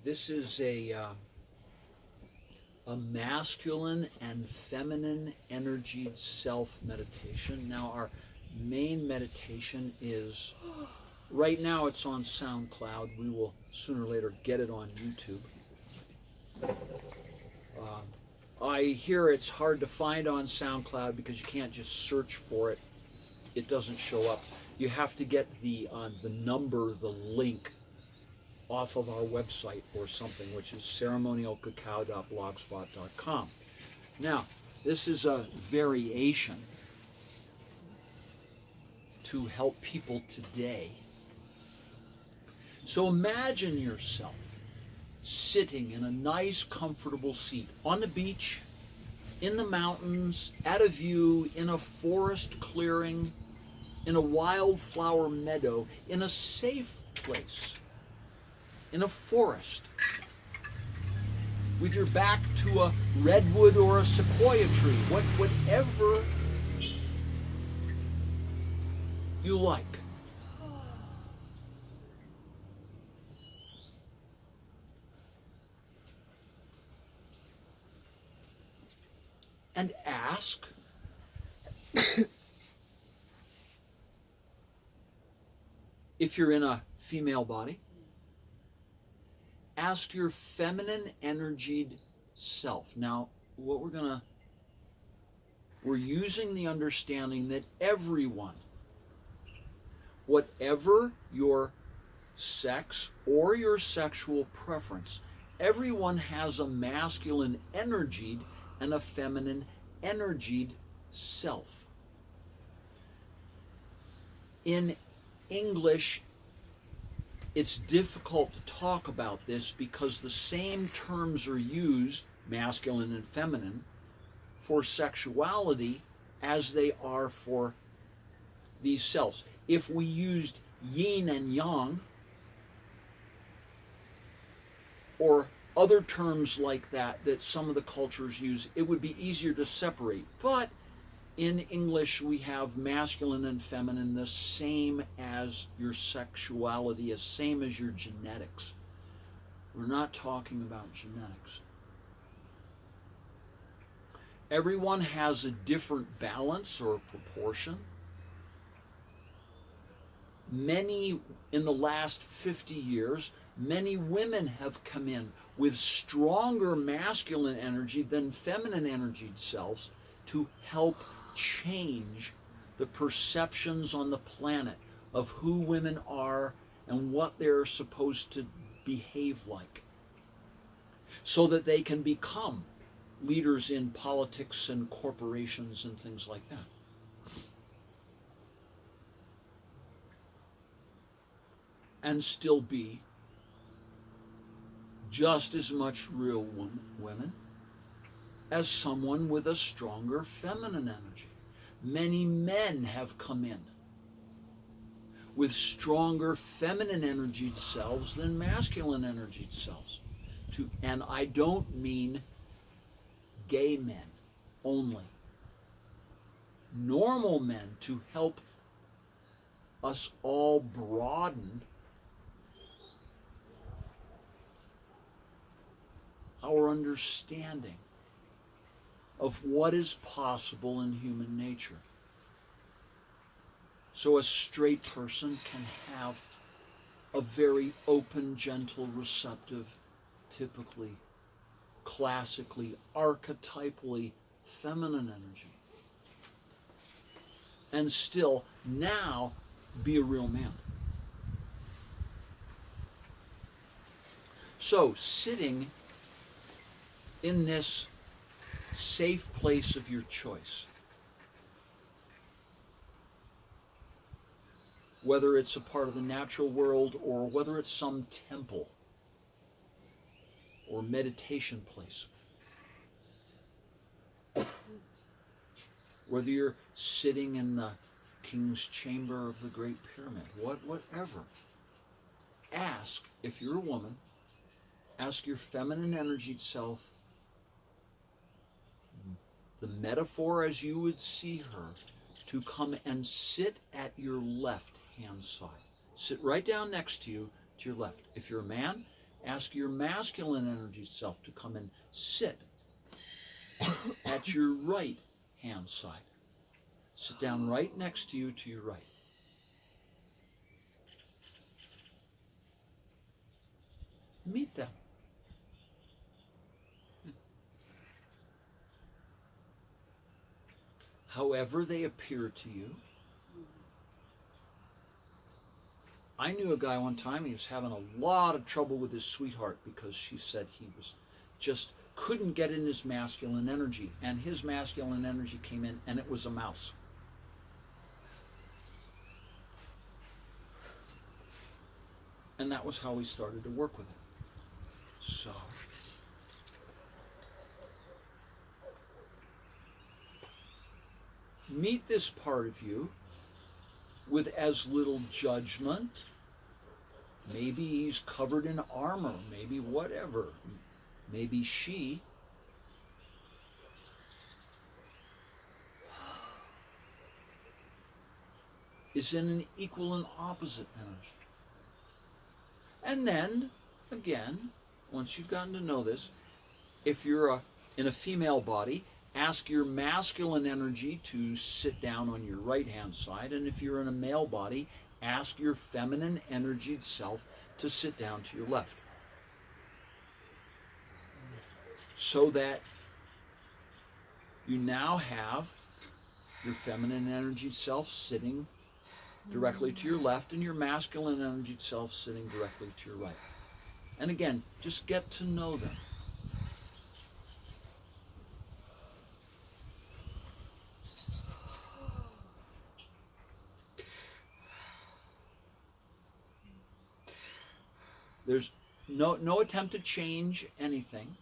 This is a masculine and feminine energied self meditation. Now, our main meditation is, right now it's on SoundCloud. We will sooner or later get it on YouTube. I hear it's hard to find on SoundCloud because you can't just search for it. It doesn't show up. You have to get the number, the link off of our website or something, which is ceremonialcacao.blogspot.com. Now, this is a variation to help people today. So imagine yourself sitting in a nice, comfortable seat on the beach, in the mountains, at a view, in a forest clearing, in a wildflower meadow, in a safe place, in a forest, with your back to a redwood or a sequoia tree, whatever you like. And ask, if you're in a female body, ask your feminine energied self. Now, we're using the understanding that everyone, whatever your sex or your sexual preference, everyone has a masculine energied and a feminine energied self. In English, it's difficult to talk about this because the same terms are used, masculine and feminine, for sexuality as they are for these selves. If we used yin and yang, or other terms like that some of the cultures use, it would be easier to separate. But in English, we have masculine and feminine the same as your sexuality, the same as your genetics. We're not talking about genetics. Everyone has a different balance or proportion. Many, in the last 50 years, many women have come in with stronger masculine energy than feminine energied selves to help change the perceptions on the planet of who women are and what they're supposed to behave like, so that they can become leaders in politics and corporations and things like that. And still be just as much real women as someone with a stronger feminine energy. Many men have come in with stronger feminine energied selves than masculine energied selves. And I don't mean gay men only. Normal men, to help us all broaden our understanding of what is possible in human nature. So a straight person can have a very open, gentle, receptive, typically, classically, archetypally feminine energy, and still now be a real man. So sitting in this safe place of your choice, whether it's a part of the natural world or whether it's some temple or meditation place, whether you're sitting in the king's chamber of the Great Pyramid, whatever, ask, if you're a woman, ask your feminine energied self, the metaphor as you would see her, to come and sit at your left hand side. Sit right down next to you, to your left. If you're a man, ask your masculine energy self to come and sit at your right hand side. Sit down right next to you to your right. Meet them. However they appear to you. I knew a guy one time, he was having a lot of trouble with his sweetheart because she said he was just couldn't get in his masculine energy, and his masculine energy came in and it was a mouse. And that was how we started to work with it. So meet this part of you with as little judgment. Maybe he's covered in armor, maybe whatever. Maybe she. Is in an equal and opposite energy. And then, again, once you've gotten to know this, if you're in a female body, ask your masculine energy to sit down on your right-hand side. And if you're in a male body, ask your feminine energied self to sit down to your left. So that you now have your feminine energied self sitting directly to your left and your masculine energied self sitting directly to your right. And again, just get to know them. There's no attempt to change anything.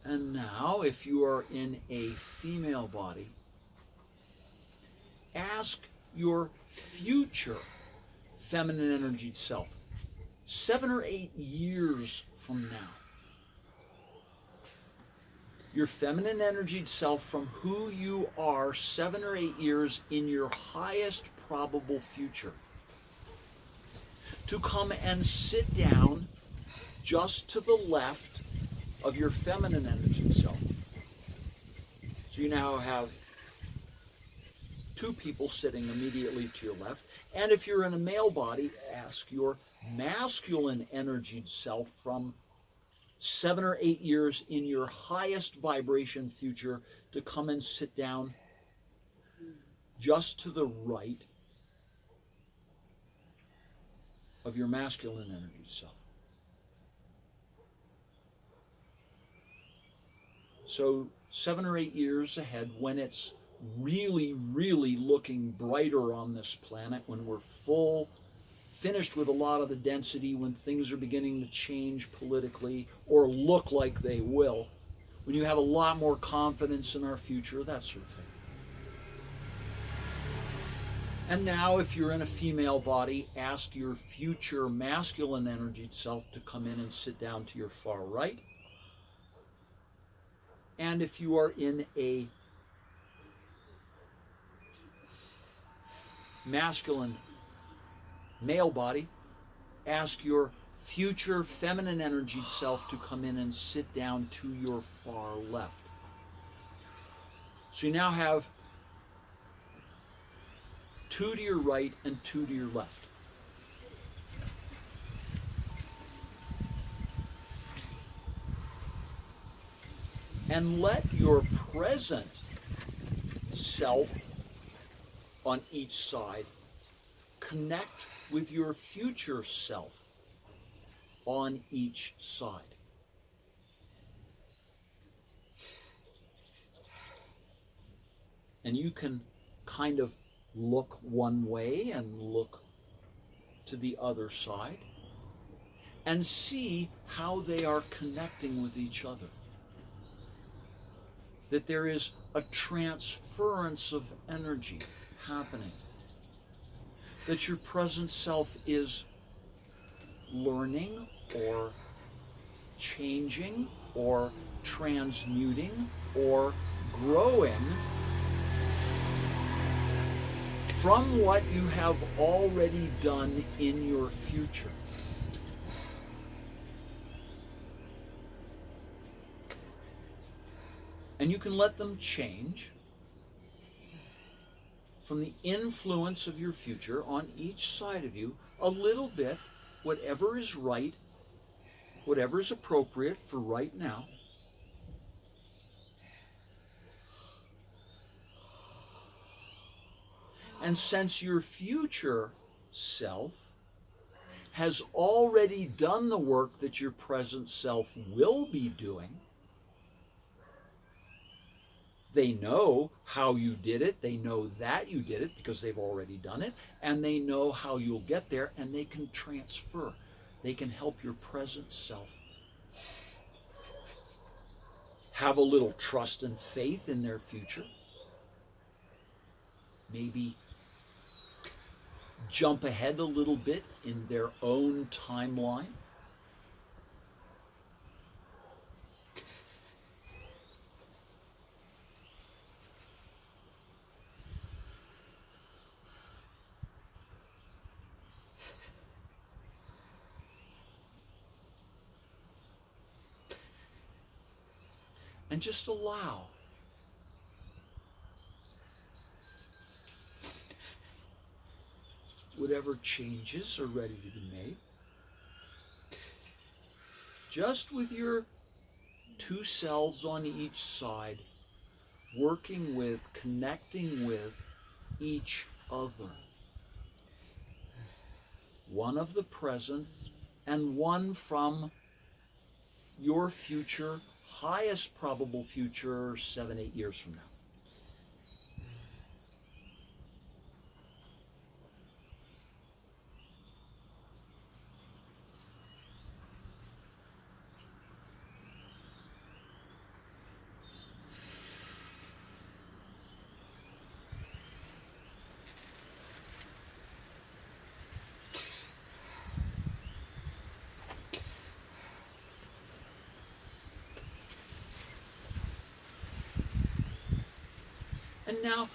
And now, if you are in a female body, ask your future feminine energied self, 7 or 8 years from now, your feminine energied self from who you are 7 or 8 years in your highest probable future, to come and sit down just to the left of your feminine energy self. So you now have 2 people sitting immediately to your left. And if you're in a male body, ask your masculine energied self from 7 or 8 years in your highest vibration future to come and sit down just to the right of your masculine energy self. So 7 or 8 years ahead, when it's really, really looking brighter on this planet, when we're finished with a lot of the density, when things are beginning to change politically or look like they will, when you have a lot more confidence in our future, that sort of thing. And now, if you're in a female body, ask your future masculine energied self to come in and sit down to your far right. And if you are in a masculine male body, ask your future feminine energied self to come in and sit down to your far left. So you now have 2 to your right and 2 to your left. And let your present self on each side connect with your future self on each side. And you can kind of look one way and look to the other side and see how they are connecting with each other. That there is a transference of energy happening. That your present self is learning or changing or transmuting or growing from what you have already done in your future. And you can let them change from the influence of your future on each side of you a little bit, whatever is right, whatever is appropriate for right now. And since your future self has already done the work that your present self will be doing, they know how you did it, they know that you did it because they've already done it, and they know how you'll get there, and they can transfer. They can help your present self have a little trust and faith in their future. Maybe jump ahead a little bit in their own timeline. And just allow. Whatever changes are ready to be made. Just with your two selves on each side, working with, connecting with each other. One of the present and one from your future, highest probable future, 7, 8 years from now. And now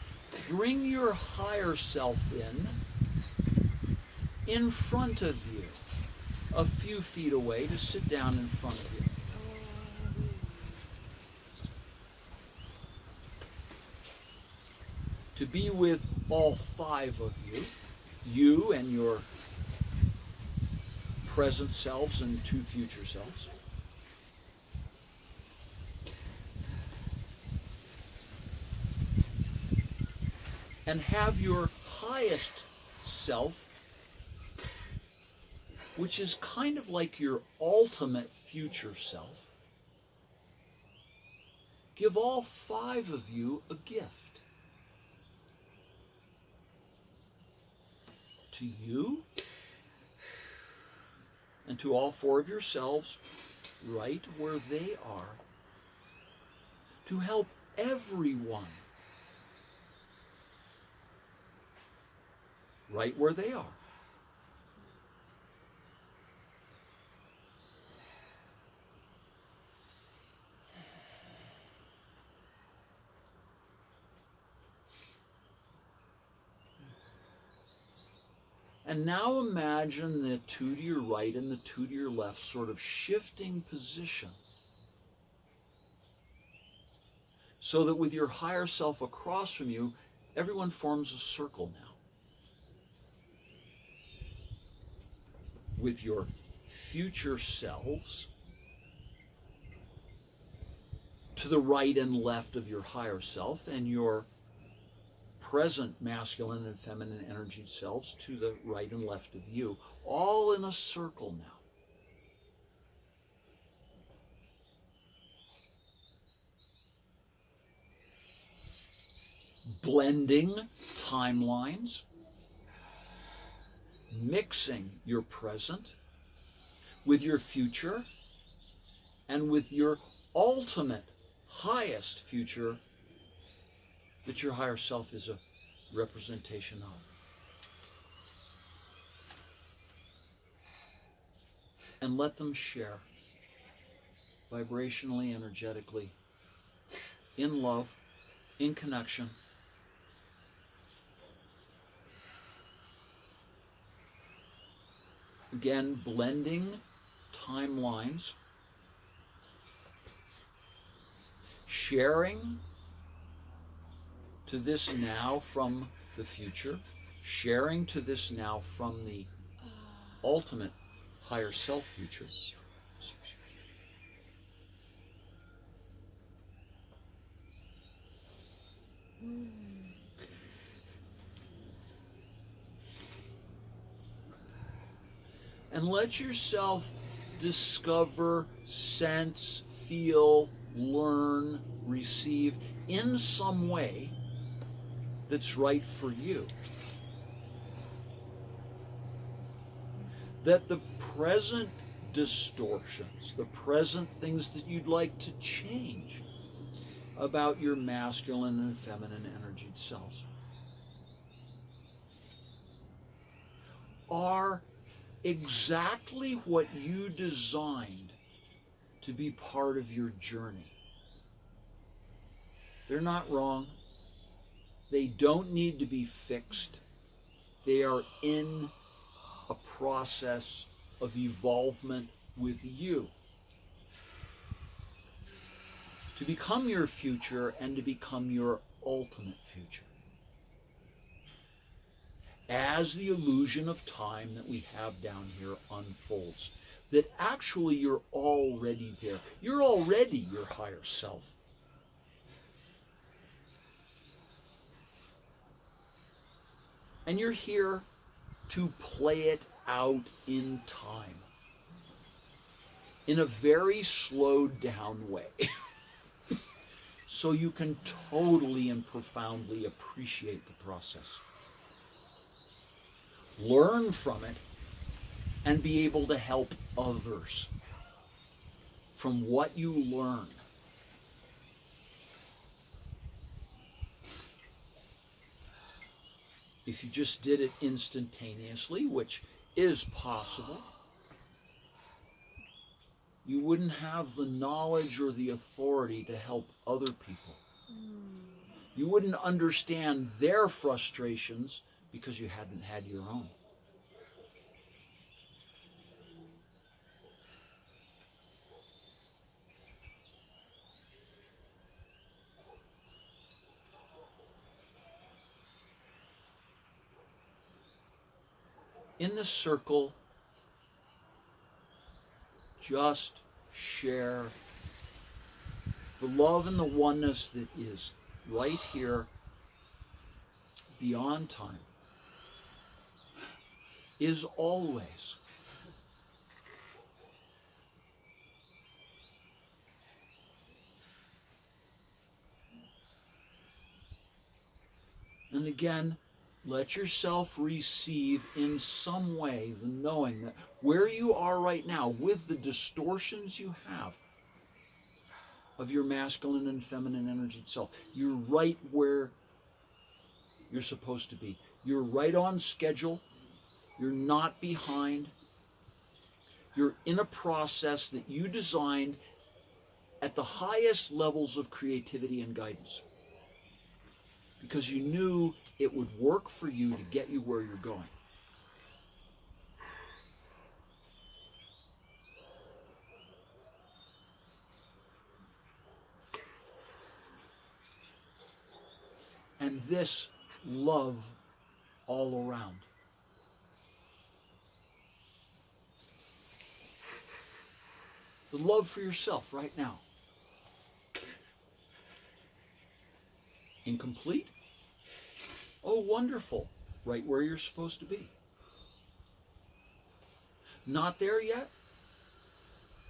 bring your higher self in front of you, a few feet away, to sit down in front of you. To be with all 5 of you, you and your present selves and 2 future selves. And have your highest self, which is kind of like your ultimate future self, give all 5 of you a gift. To you and to all 4 of yourselves, right where they are, to help everyone right where they are. And now imagine the 2 to your right and the 2 to your left sort of shifting position, so that with your higher self across from you, everyone forms a circle now. With your future selves to the right and left of your higher self, and your present masculine and feminine energied selves to the right and left of you, all in a circle now. Blending timelines, mixing your present with your future and with your ultimate highest future that your higher self is a representation of. And let them share vibrationally, energetically, in love, in connection, Again, blending timelines, sharing to this now from the future, sharing to this now from the ultimate higher self future. And let yourself discover, sense, feel, learn, receive in some way that's right for you. That the present distortions, the present things that you'd like to change about your masculine and feminine energied selves are exactly what you designed to be part of your journey. They're not wrong. They don't need to be fixed. They are in a process of evolvement with you to become your future and to become your ultimate future. As the illusion of time that we have down here unfolds, that actually you're already there. You're already your higher self. And you're here to play it out in time in a very slowed down way so you can totally and profoundly appreciate the process. Learn from it and be able to help others from what you learn. If you just did it instantaneously, which is possible, you wouldn't have the knowledge or the authority to help other people. You wouldn't understand their frustrations because you hadn't had your own. In the circle, just share the love and the oneness that is right here beyond time, is always. And again, let yourself receive in some way the knowing that where you are right now, with the distortions you have of your masculine and feminine energy self, you're right where you're supposed to be. You're right on schedule. You're not behind. You're in a process that you designed at the highest levels of creativity and guidance, because you knew it would work for you to get you where you're going. And this love all around. The love for yourself right now. Incomplete? Oh, wonderful. Right where you're supposed to be. Not there yet?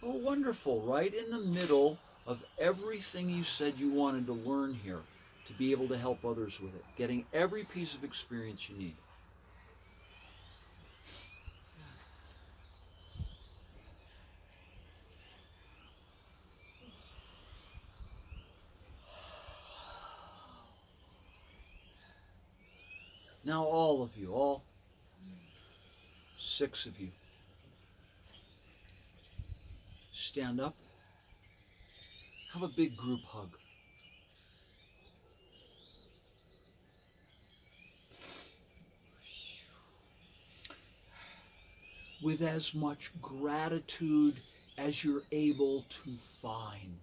Oh, wonderful. Right in the middle of everything you said you wanted to learn here to be able to help others with it. Getting every piece of experience you need. Now all of you, all 6 of you, stand up, have a big group hug. with as much gratitude as you're able to find.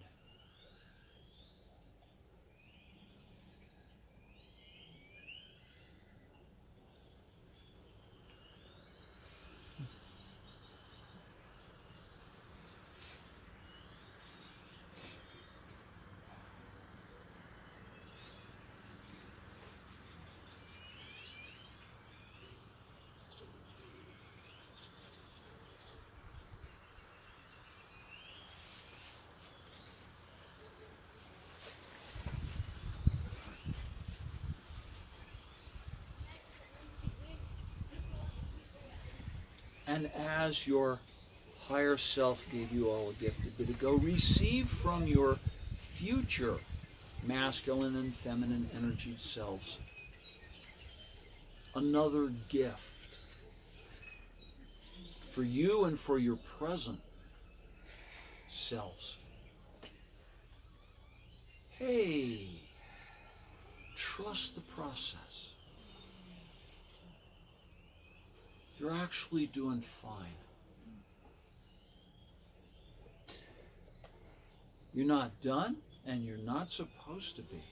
And as your higher self gave you all a gift a bit ago, receive from your future masculine and feminine energied selves another gift for you and for your present selves. Hey, trust the process. You're actually doing fine. You're not done, and you're not supposed to be.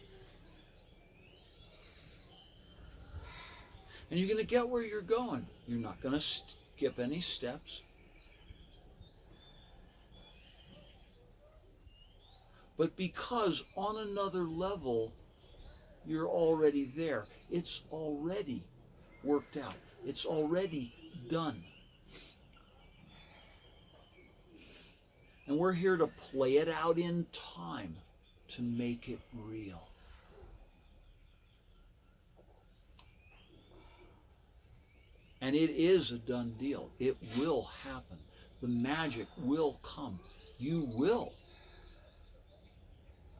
And you're going to get where you're going. You're not going to skip any steps. But because on another level, you're already there. It's already worked out. It's already done. And we're here to play it out in time to make it real. And it is a done deal. It will happen. The magic will come. You will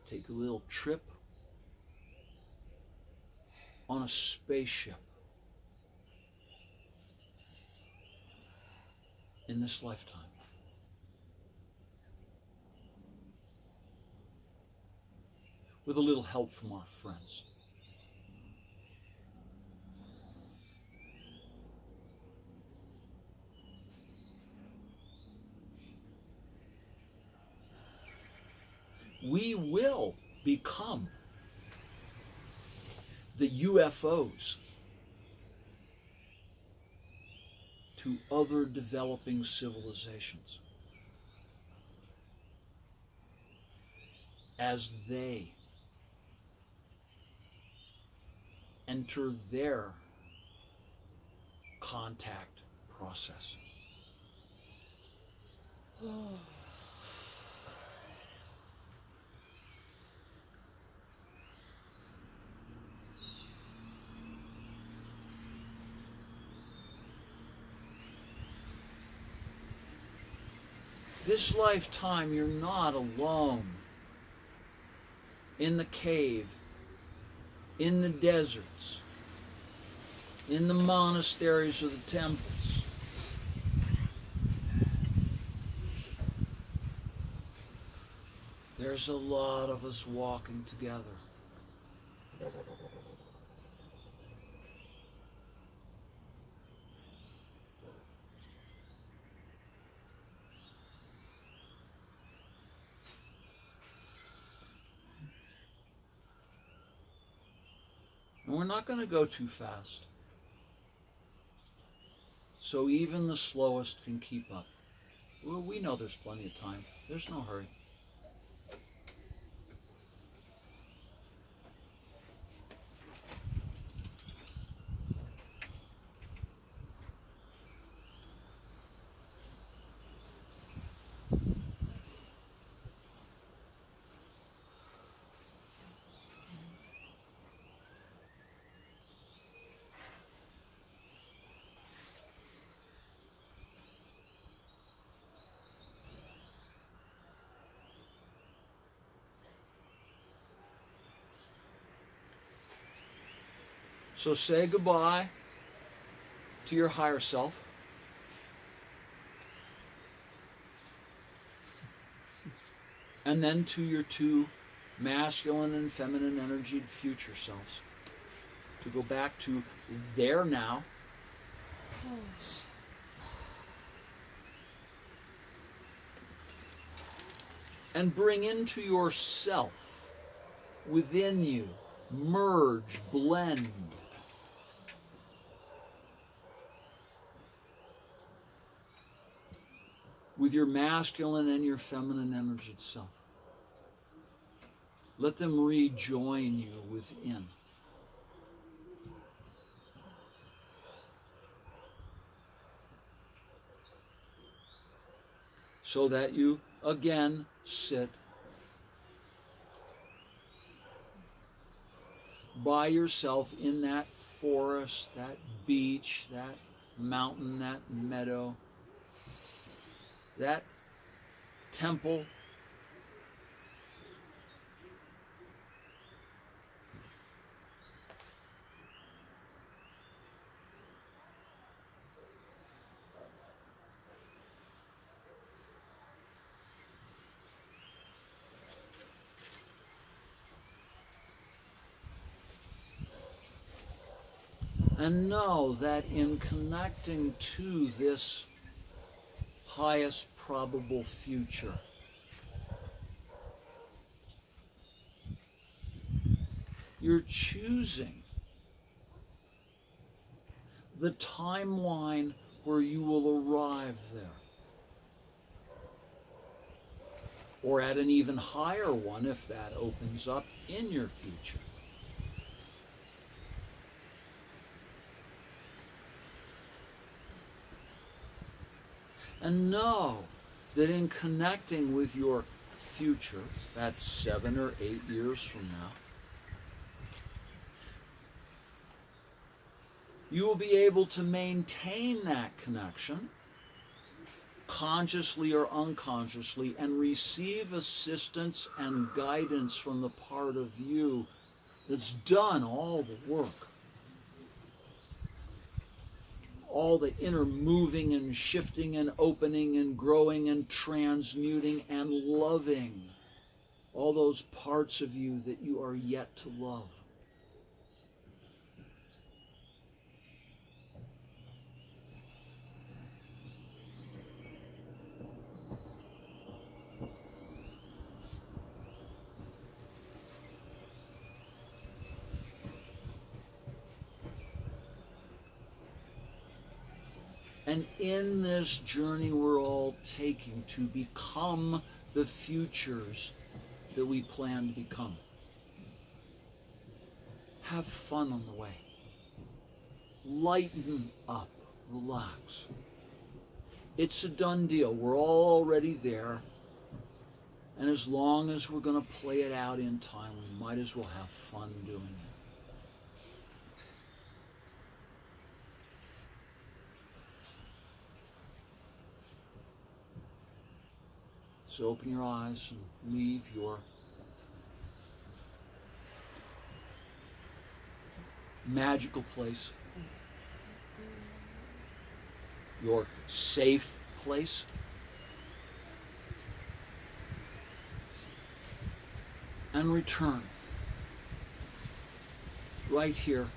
take a little trip on a spaceship in this lifetime. With a little help from our friends. We will become the UFOs to other developing civilizations as they enter their contact process. This lifetime, you're not alone. In the cave, in the deserts, in the monasteries or the temples. There's a lot of us walking together. And we're not going to go too fast. So even the slowest can keep up. Well, we know there's plenty of time. There's no hurry. So say goodbye to your higher self. And then to your two masculine and feminine energied future selves. To go back to there now. and bring into yourself, within you, merge, blend, with your masculine and your feminine energied self. Let them rejoin you within. So that you again sit by yourself in that forest, that beach, that mountain, that meadow, that temple. And know that in connecting to this highest probable future, you're choosing the timeline where you will arrive there. Or at an even higher one if that opens up in your future. And know that in connecting with your future, that's 7 or 8 years from now, you will be able to maintain that connection, consciously or unconsciously, and receive assistance and guidance from the part of you that's done all the work. All the inner moving and shifting and opening and growing and transmuting and loving. All those parts of you that you are yet to love. And in this journey we're all taking to become the futures that we plan to become. Have fun on the way. Lighten up. Relax. It's a done deal. We're all already there. And as long as we're going to play it out in time, we might as well have fun doing it. So open your eyes and leave your magical place, your safe place, and return right here,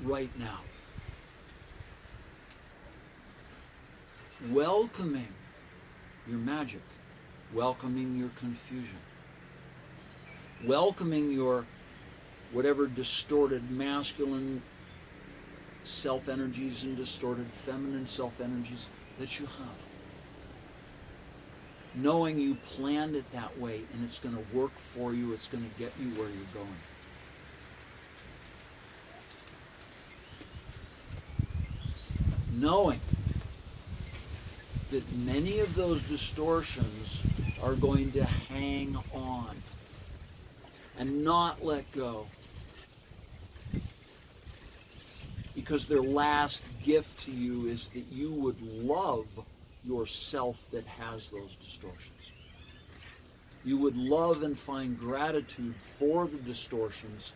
right now. Welcoming your magic, welcoming your confusion, welcoming your whatever distorted masculine self-energies and distorted feminine self-energies that you have. Knowing you planned it that way and it's going to work for you, it's going to get you where you're going. Knowing that many of those distortions are going to hang on and not let go, because their last gift to you is that you would love yourself that has those distortions. You would love and find gratitude for the distortions,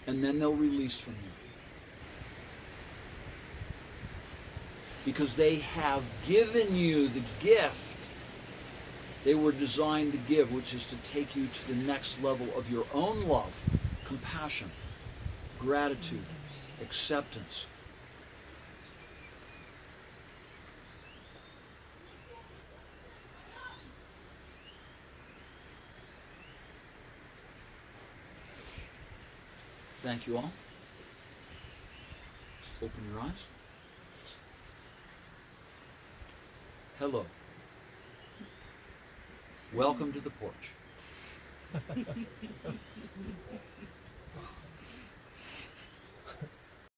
and then they'll release from you. Because they have given you the gift they were designed to give, which is to take you to the next level of your own love, compassion, gratitude, acceptance. Thank you all. Open your eyes. Hello. Welcome to the porch.